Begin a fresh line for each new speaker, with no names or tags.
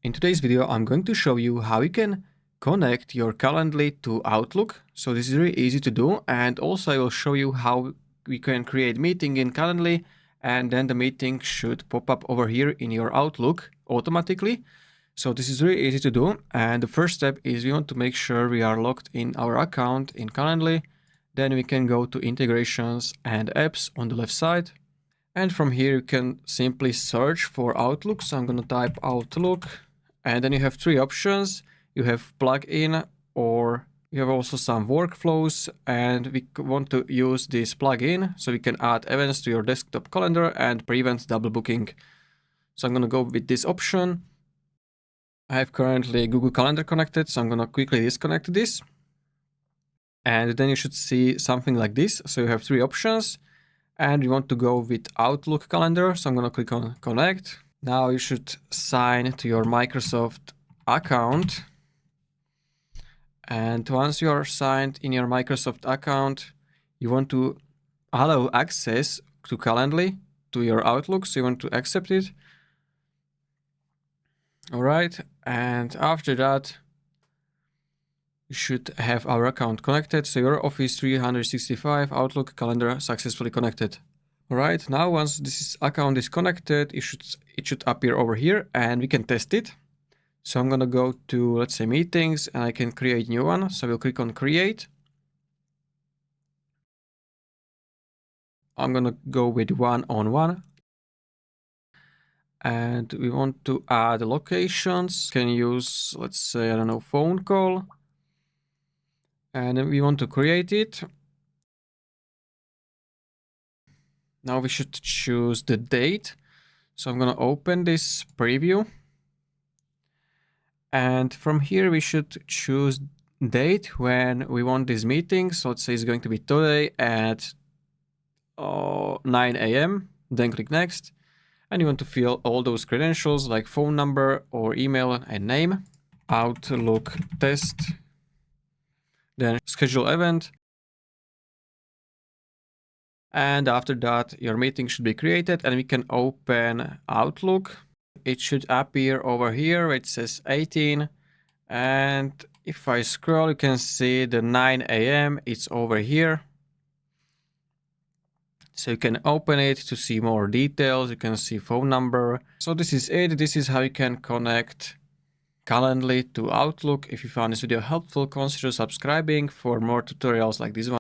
In today's video, I'm going to show you how you can connect your Calendly to Outlook. So this is really easy to do. And also I will show you how we can create meeting in Calendly, and then the meeting should pop up over here in your Outlook automatically. So this is really easy to do. And the first step is we want to make sure we are logged in our account in Calendly. Then we can go to integrations and apps on the left side. And from here you can simply search for Outlook. So I'm going to type Outlook. And then you have three options. You have plugin, or you have also some workflows, and we want to use this plugin so we can add events to your desktop calendar and prevent double booking. So I'm going to go with this option. I have currently Google Calendar connected, so I'm going to quickly disconnect this. And then you should see something like this. So you have three options, and you want to go with Outlook Calendar. So I'm going to click on Connect. Now you should sign to your Microsoft account. And once you are signed in your Microsoft account, you want to allow access to Calendly, to your Outlook. So you want to accept it. All right. And after that, you should have our account connected. So your Office 365 Outlook calendar successfully connected. All right, now once this account is connected, it should appear over here and we can test it. So I'm gonna go to, let's say, meetings, and I can create a new one. So we'll click on create. I'm gonna go with one-on-one. And we want to add locations. Can use, let's say, I don't know, phone call. And then we want to create it. Now we should choose the date. So I'm going to open this preview. And from here, we should choose date when we want this meeting. So let's say it's going to be today at 9 a.m. Then click next. And you want to fill all those credentials like phone number or email and name. Outlook test. Then schedule event. And after that, your meeting should be created and we can open Outlook. It should appear over here where it says 18. And if I scroll, you can see the 9 a.m. It's over here. So you can open it to see more details. You can see phone number. So this is it. This is how you can connect Calendly to Outlook. If you found this video helpful, consider subscribing for more tutorials like this one.